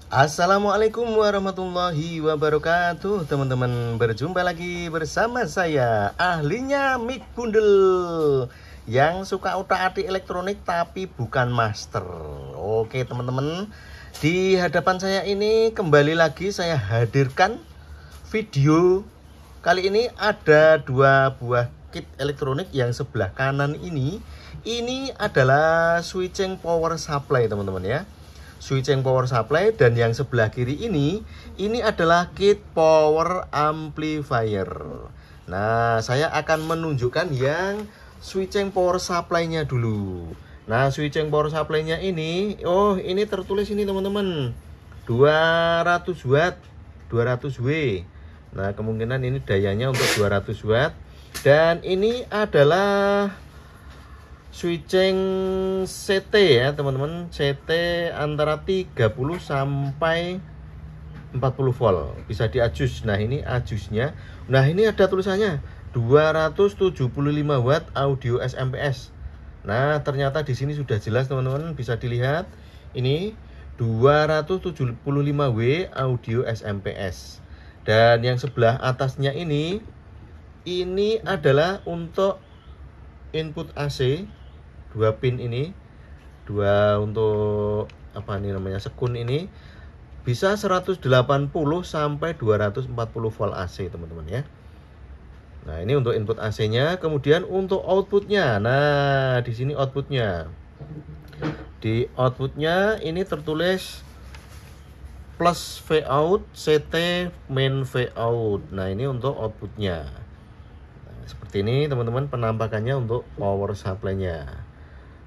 Assalamualaikum warahmatullahi wabarakatuh. Teman-teman, berjumpa lagi bersama saya, ahlinya mic bundel, yang suka utak-atik elektronik tapi bukan master. Oke teman-teman, di hadapan saya ini kembali lagi saya hadirkan video. Kali ini ada dua buah kit elektronik. Yang sebelah kanan ini adalah switching power supply teman-teman ya, switching power supply. Dan yang sebelah kiri ini adalah kit power amplifier. Nah, saya akan menunjukkan yang switching power supply-nya dulu. Nah, switching power supply-nya ini, ini tertulis ini teman-teman, 200 watt, 200 W. Nah, kemungkinan ini dayanya untuk 200 watt. Dan ini adalah switching CT ya teman-teman, CT antara 30 sampai 40 volt, bisa diadjust. Nah, ini adjustnya. Nah, ini ada tulisannya 275 watt audio SMPS. Nah, ternyata di sini sudah jelas teman-teman, bisa dilihat ini 275 W audio SMPS. Dan yang sebelah atasnya ini adalah untuk input AC, 2 pin ini, 2 untuk apa nih namanya, sekun ini, bisa 180 sampai 240 volt AC teman-teman ya. Nah, ini untuk input AC-nya. Kemudian untuk outputnya, nah di sini outputnya, di outputnya ini tertulis plus V out CT main V out. Nah, ini untuk outputnya. Nah, seperti ini teman-teman penampakannya untuk power supply-nya,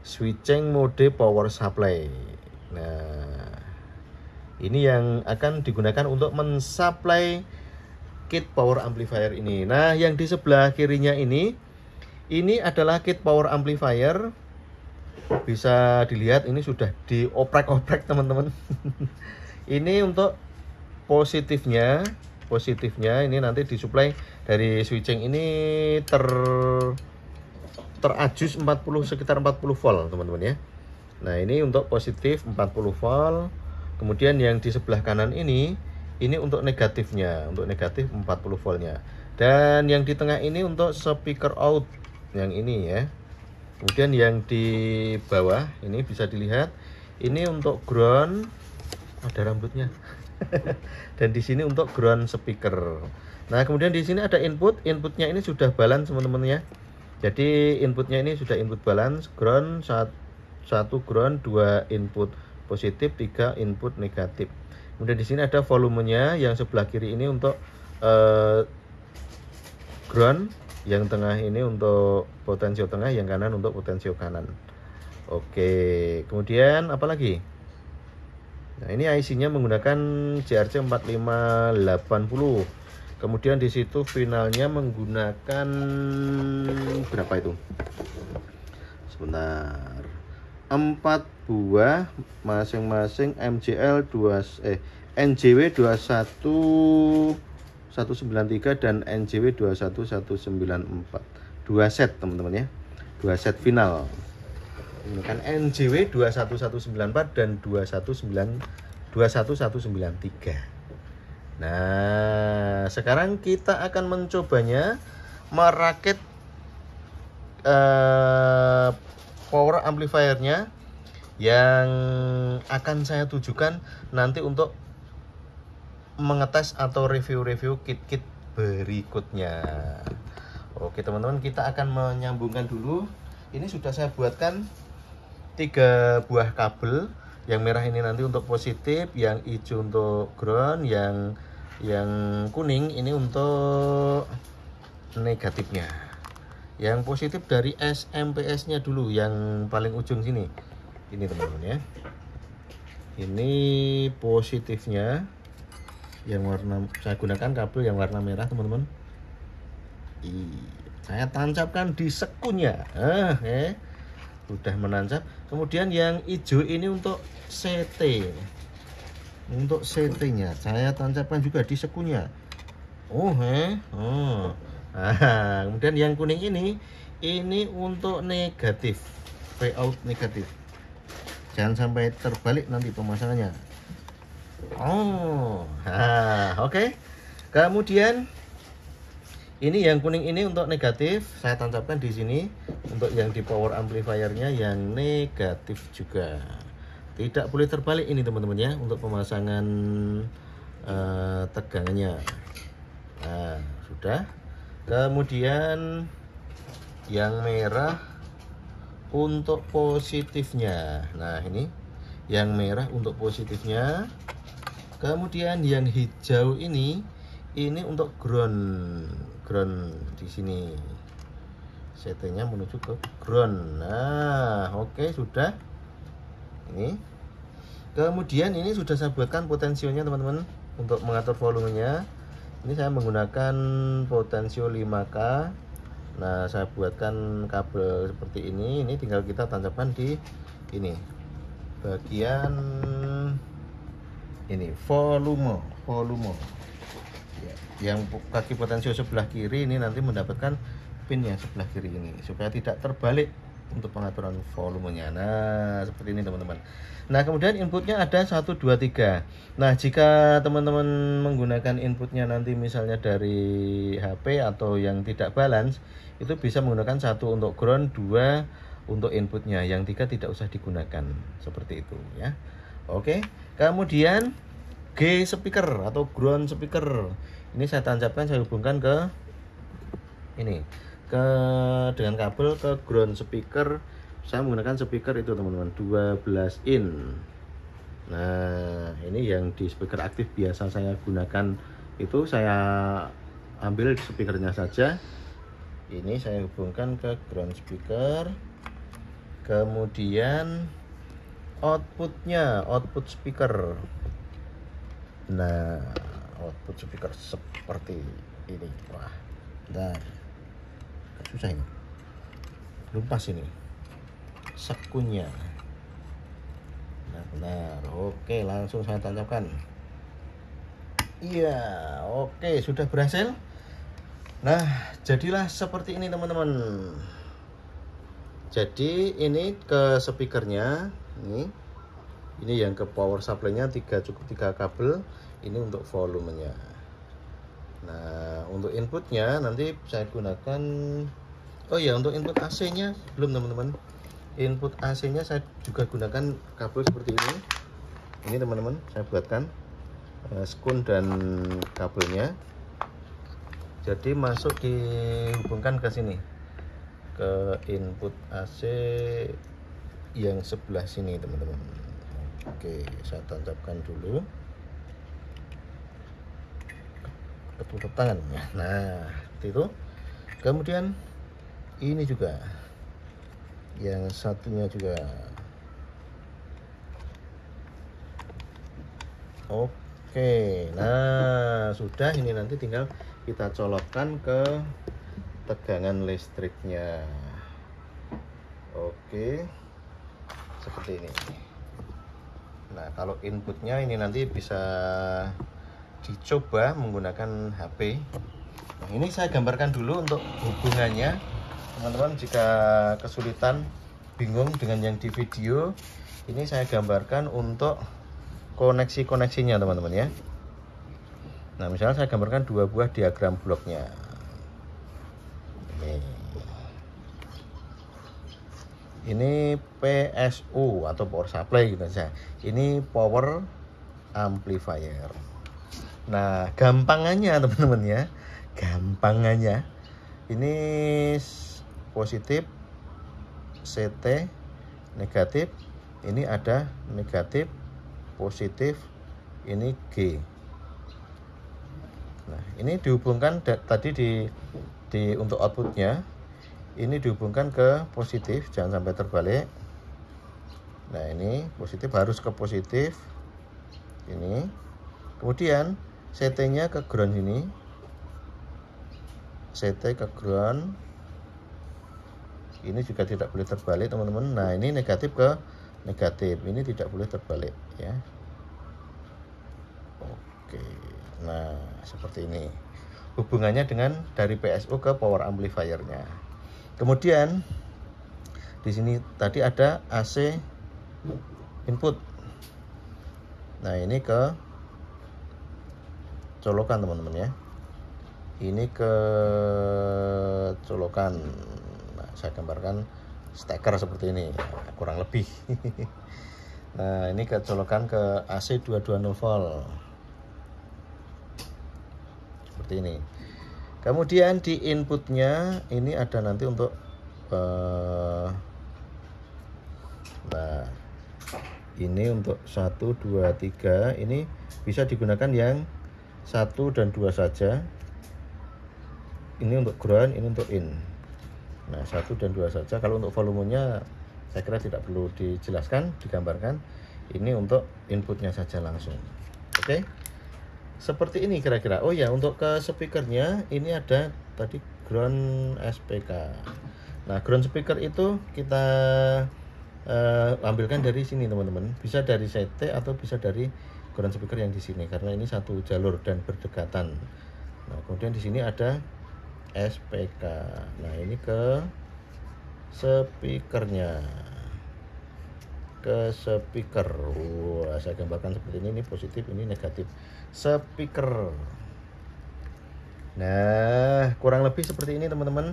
switching mode power supply. Nah, ini yang akan digunakan untuk mensuplai kit power amplifier ini. Nah, yang di sebelah kirinya ini adalah kit power amplifier. Bisa dilihat ini sudah dioprek-oprek teman-teman. Ini untuk positifnya ini nanti disuplai dari switching ini terajus 40, sekitar 40 volt teman-teman ya. Nah, ini untuk positif 40 volt. Kemudian yang di sebelah kanan ini untuk negatifnya, untuk negatif 40 voltnya. Dan yang di tengah ini untuk speaker out, yang ini ya. Kemudian yang di bawah ini bisa dilihat ini untuk ground, ada rambutnya. Dan di sini untuk ground speaker. Nah, kemudian di sini ada inputnya ini sudah balance teman-teman ya. Jadi inputnya ini sudah input balance, ground, 1 ground, 2 input positif, 3 input negatif. Kemudian di sini ada volumenya, yang sebelah kiri ini untuk ground, yang tengah ini untuk potensio tengah, yang kanan untuk potensio kanan. Oke, kemudian apa lagi? Nah, ini IC-nya menggunakan JRC 4580. Kemudian di situ finalnya menggunakan berapa itu? Sebentar. 4 buah masing-masing NJW 21193 dan NJW 21194. 2 set teman-teman ya. 2 set final. Menggunakan NJW 21194 dan 21193. Nah, sekarang kita akan mencobanya merakit power amplifiernya, yang akan saya tujukan nanti untuk mengetes atau review kit-kit berikutnya. Oke teman-teman, kita akan menyambungkan dulu. Ini sudah saya buatkan 3 buah kabel. Yang merah ini nanti untuk positif, yang hijau untuk ground, yang kuning ini untuk negatifnya. Yang positif dari SMPS nya dulu, yang paling ujung sini. Ini teman-teman ya. Ini positifnya, yang warna, saya gunakan kabel yang warna merah teman-teman. Saya tancapkan di sekunnya. Sudah menancap. Kemudian yang hijau ini untuk CT. Untuk CT-nya saya tancapkan juga di sekunnya. Kemudian yang kuning ini untuk negatif, V out negatif. Jangan sampai terbalik nanti pemasangannya. Oh, nah, oke. Kemudian ini yang kuning ini untuk negatif, saya tancapkan di sini. Untuk yang di power amplifiernya yang negatif juga. Tidak boleh terbalik ini teman-teman ya, untuk pemasangan tegangannya. Nah, sudah. Kemudian yang merah untuk positifnya. Nah, ini yang merah untuk positifnya. Kemudian yang hijau ini untuk ground di sini. CT-nya menuju ke ground. Nah, oke, sudah. Ini. Kemudian ini sudah saya buatkan potensionya teman-teman untuk mengatur volumenya. Ini saya menggunakan potensio 5K. Nah, saya buatkan kabel seperti ini. Ini tinggal kita tancapkan di ini bagian ini volume ya, yang kaki potensio sebelah kiri ini nanti mendapatkan pin yang sebelah kiri ini supaya tidak terbalik untuk pengaturan volumenya. Nah, seperti ini teman-teman. Nah, kemudian inputnya ada 1, 2, 3. Nah, jika teman-teman menggunakan inputnya nanti misalnya dari HP atau yang tidak balance, itu bisa menggunakan 1 untuk ground, 2 untuk inputnya, yang 3 tidak usah digunakan, seperti itu ya. Oke, kemudian G speaker atau ground speaker ini saya tancapkan, saya hubungkan ke ini dengan kabel ke ground speaker. Saya menggunakan speaker itu teman-teman 12 in. Nah, ini yang di speaker aktif biasa saya gunakan itu, saya ambil speakernya saja. Ini saya hubungkan ke ground speaker. Kemudian output speaker. Nah, output speaker seperti ini. Wah, bentar, susah ini, belum pas ini sekunya. Nah, benar. Oke, langsung saya tancapkan. Iya, oke, sudah berhasil. Nah, jadilah seperti ini teman-teman. Jadi ini ke speakernya, ini yang ke power supply-nya cukup 3 kabel. Ini untuk volumenya. Nah, untuk inputnya nanti saya gunakan, oh ya, untuk input AC-nya belum teman-teman. Input AC-nya saya juga gunakan kabel seperti ini. Ini teman-teman, saya buatkan skun dan kabelnya. Jadi masuk dihubungkan ke sini, ke input AC yang sebelah sini teman-teman. Oke, saya tancapkan dulu. Ketutup tangan ya. Nah, itu. Kemudian ini juga, yang satunya juga. Oke, nah sudah. Ini nanti tinggal kita colokkan ke tegangan listriknya. Oke, seperti ini. Nah, kalau inputnya ini nanti bisa dicoba menggunakan HP. Nah, ini saya gambarkan dulu untuk hubungannya teman-teman. Jika kesulitan, bingung dengan yang di video, ini saya gambarkan untuk koneksinya teman-teman ya. Nah, misalnya saya gambarkan 2 buah diagram bloknya. Ini PSU atau power supply gitu saja. Ini power amplifier. Nah, gampangannya teman-teman ya, gampangannya ini positif CT, negatif, ini ada negatif, positif, ini G. Nah, ini dihubungkan tadi di untuk outputnya, ini dihubungkan ke positif, jangan sampai terbalik. Nah, ini positif harus ke positif ini. Kemudian CT-nya ke ground ini, CT ke ground, ini juga tidak boleh terbalik teman-teman. Nah, ini negatif ke negatif, ini tidak boleh terbalik ya. Oke, nah seperti ini hubungannya dengan dari PSU ke power amplifiernya. Kemudian di sini tadi ada AC input. Nah, ini ke colokan teman-teman ya. Ini ke colokan. Nah, saya gambarkan steker seperti ini, kurang lebih. Nah, ini ke colokan ke AC 220 volt. Seperti ini. Kemudian di inputnya ini ada nanti untuk nah, ini untuk 1, 2, 3. Ini bisa digunakan yang 1 dan 2 saja. Ini untuk ground, ini untuk in. Nah, 1 dan 2 saja. Kalau untuk volumenya saya kira tidak perlu dijelaskan, digambarkan. Ini untuk inputnya saja langsung. Oke. Seperti ini kira-kira. Oh ya, untuk ke speakernya ini ada tadi ground SPK. Nah, ground speaker itu kita ambilkan dari sini teman-teman. Bisa dari CT atau bisa dari ground speaker yang di sini karena ini satu jalur dan berdekatan. Nah, kemudian di sini ada SPK. Nah, ini ke speakernya. Ke speaker. Wah, saya gambarkan seperti ini positif, ini negatif. Speaker. Nah, kurang lebih seperti ini teman-teman.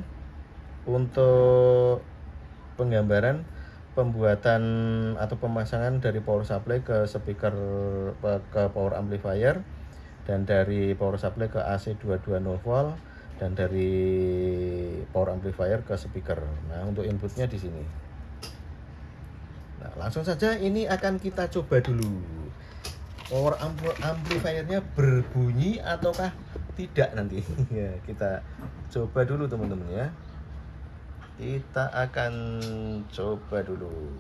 Untuk penggambaran pembuatan atau pemasangan dari power supply ke speaker ke power amplifier dan dari power supply ke AC 220 volt dan dari power amplifier ke speaker. Nah, untuk inputnya di sini. Nah, langsung saja ini akan kita coba dulu. Power amplifiernya berbunyi ataukah tidak nanti. Ya, kita coba dulu teman-teman ya. Kita akan coba dulu.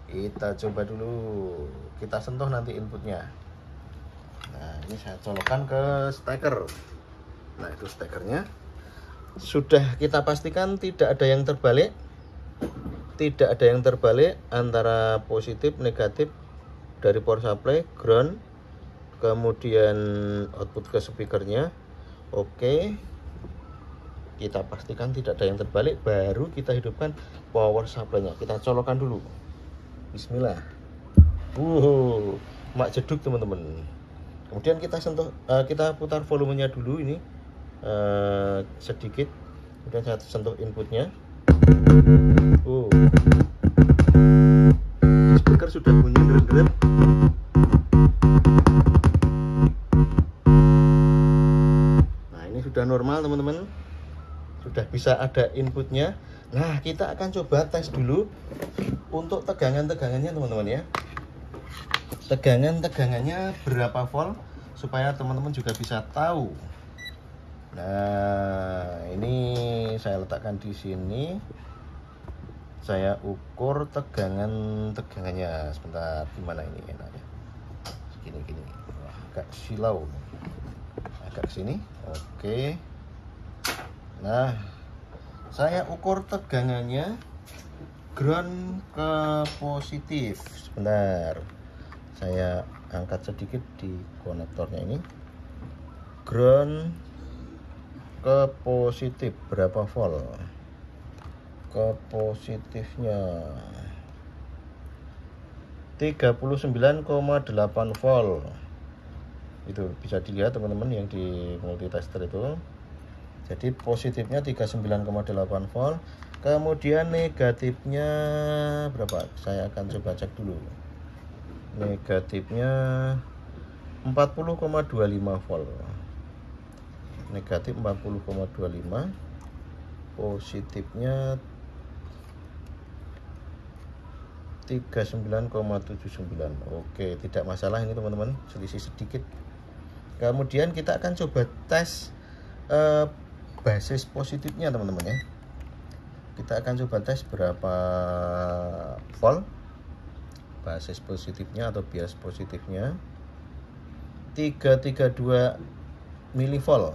Kita coba dulu. Kita sentuh nanti inputnya. Nah, ini saya colokkan ke steker. Nah, itu stekernya. Sudah kita pastikan tidak ada yang terbalik. Tidak ada yang terbalik antara positif negatif dari power supply, ground, kemudian output ke speakernya. Oke. Kita pastikan tidak ada yang terbalik, baru kita hidupkan power supply-nya. Kita colokkan dulu. Bismillah. Mak jeduk teman-teman. Kemudian kita sentuh, kita putar volumenya dulu ini sedikit. Kemudian saya sentuh inputnya. Speaker sudah bunyi deret-deret. Nah, ini sudah normal teman-teman. Sudah bisa ada inputnya. Nah, kita akan coba tes dulu untuk tegangan-tegangannya teman-teman ya. Tegangan-tegangannya berapa volt supaya teman-teman juga bisa tahu. Nah, ini saya letakkan di sini. Saya ukur tegangannya. Sebentar, gimana ini enaknya? Gini. Wah, agak silau. Agak sini. Oke. Nah, saya ukur tegangannya ground ke positif. Sebentar, saya angkat sedikit di konektornya ini. Ground ke positif berapa volt? Ke positifnya 39,8 volt. Itu bisa dilihat teman-teman yang di multitester itu. Jadi positifnya 39,8 volt. Kemudian negatifnya berapa? Saya akan coba cek dulu. Negatifnya 40,25 volt. Negatif 40,25. Positifnya 39,79. Oke, tidak masalah ini teman-teman, selisih sedikit. Kemudian kita akan coba tes basis positifnya teman-teman ya. Kita akan coba tes berapa volt basis positifnya atau bias positifnya. 332 milivolt.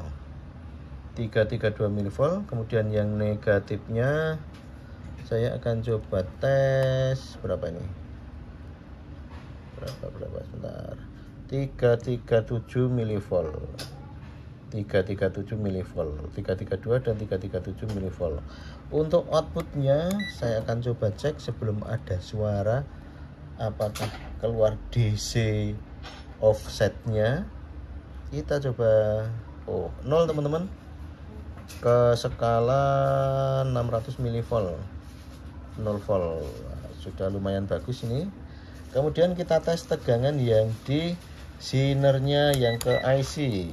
332 milivolt. Kemudian yang negatifnya saya akan coba tes berapa ini? Berapa sebentar. 337 milivolt. 337 milivolt, 332 dan 337 milivolt. Untuk outputnya saya akan coba cek sebelum ada suara apakah keluar DC offsetnya. Kita coba 0 teman-teman, ke skala 600 mV, 0 volt. Sudah lumayan bagus ini. Kemudian kita tes tegangan yang di sinernya yang ke IC.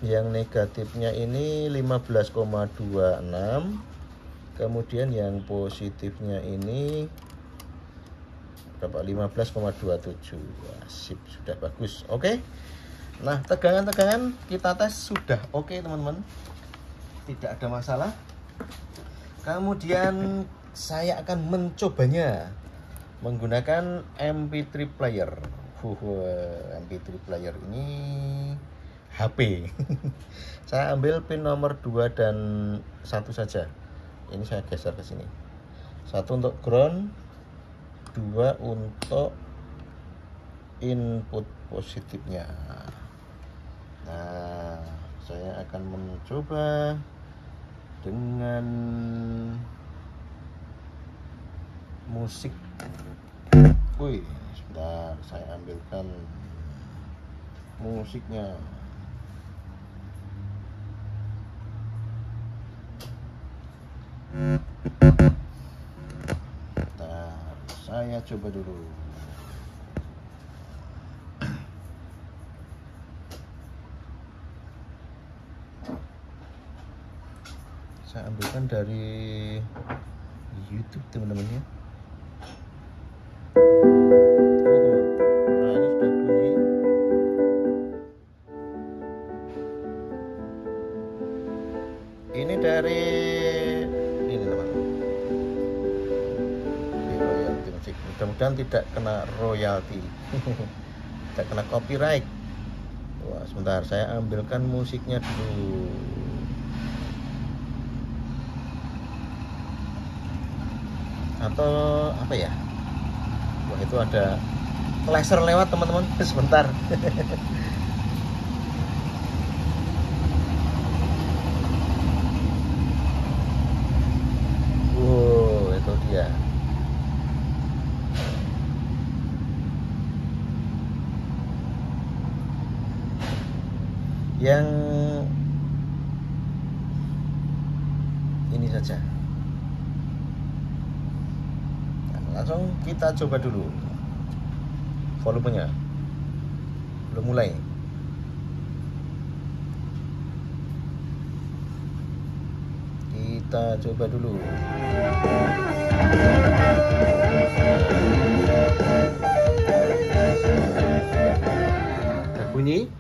Yang negatifnya ini 15,26. Kemudian yang positifnya ini berapa? 15,27. Sip, sudah bagus. Oke. Nah, tegangan-tegangan kita tes sudah oke teman-teman. Tidak ada masalah. Kemudian saya akan mencobanya menggunakan MP3 player. MP3 player ini HP. Saya ambil pin nomor 2 dan 1 saja. Ini saya geser ke sini. 1 untuk ground, 2 untuk input positifnya. Nah, saya akan mencoba dengan musik. Wih, sebentar, saya ambilkan musiknya. Nah, saya coba dulu. Saya ambilkan dari YouTube teman-teman ya. Nah, ini sudah bunyi. Ini dari ini teman-teman. Royalty musik. Mudah-mudahan tidak kena royalti. Tidak kena copyright. Wah, sebentar, saya ambilkan musiknya dulu. Atau apa ya? Wah, itu ada laser lewat teman-teman. Sebentar. Wow, itu dia. Yang ini saja. Langsung kita coba dulu volumenya. Belum mulai. Kita coba dulu. Ada bunyi.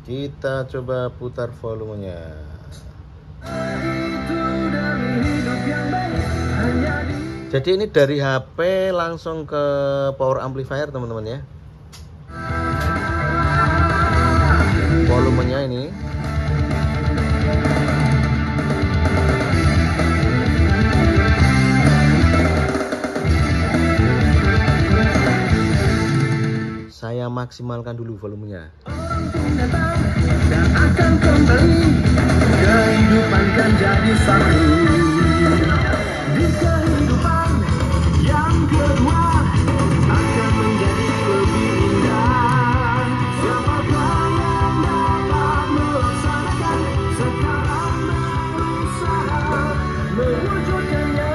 Kita coba putar volumenya. Jadi ini dari HP langsung ke power amplifier teman-teman ya. Volumenya ini. Saya maksimalkan dulu volumenya. Dan akan kembali, kehidupan kan jadi satu. Di kehidupan yang kedua akan menjadi lebih indah. Siapakah yang dapat melaksanakan sekarang berusaha mewujudkannya.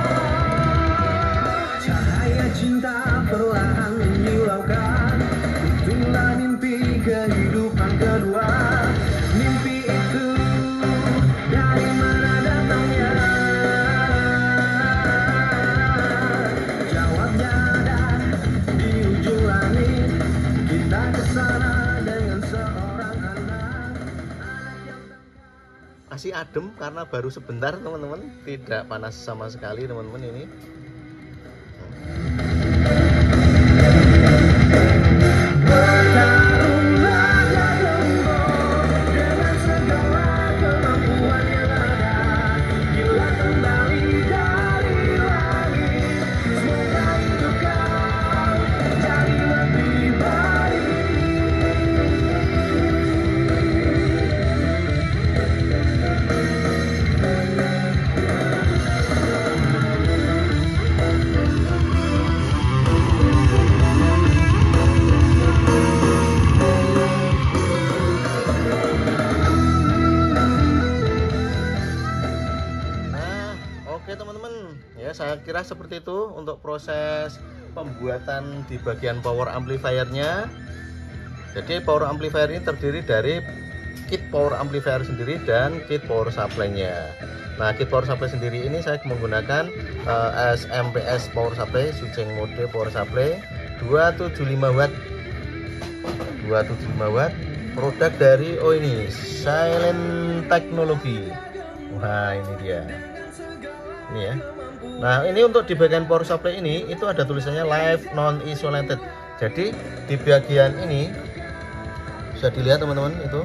Cahaya cinta perlahan menyilaukan, itulah mimpi kehidupan kedua. Mimpi itu dari mana datangnya? Jawabnya ada di ujung langit. Kita kesana dengan seorang anak yang masih adem karena baru sebentar teman-teman, tidak panas sama sekali teman-teman ini. kira seperti itu untuk proses pembuatan di bagian power amplifiernya. Jadi power amplifier ini terdiri dari kit power amplifier sendiri dan kit power supply-nya. Nah, kit power supply sendiri ini saya menggunakan SMPS power supply, switching mode power supply 275 watt. 275 watt, produk dari ini Silent Technology. Wah, ini dia. Ini ya. Nah, ini untuk di bagian power supply ini itu ada tulisannya live non isolated. Jadi di bagian ini bisa dilihat teman-teman, itu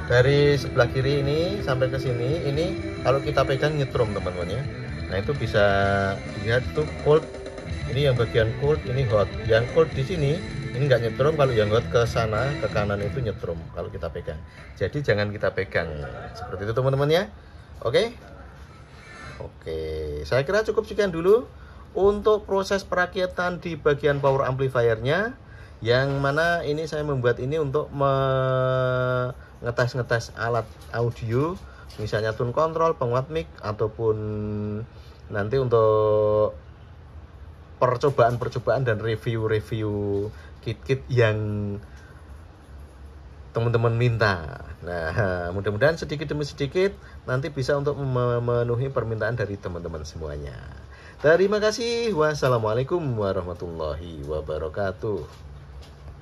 dari sebelah kiri ini sampai ke sini, ini kalau kita pegang nyetrum teman-teman ya. Nah, itu bisa dilihat itu cold. Ini yang bagian cold, ini hot. Yang cold di sini ini nggak nyetrum, kalau yang hot ke sana ke kanan itu nyetrum kalau kita pegang. Jadi jangan kita pegang seperti itu teman-teman ya. Oke. Saya kira cukup sekian dulu untuk proses perakitan di bagian power amplifiernya, yang mana ini saya membuat ini untuk ngetes alat audio, misalnya tune control, penguat mic, ataupun nanti untuk percobaan dan review kit-kit yang teman-teman minta. Nah, mudah-mudahan sedikit demi sedikit nanti bisa untuk memenuhi permintaan dari teman-teman semuanya. Terima kasih. Wassalamualaikum warahmatullahi wabarakatuh.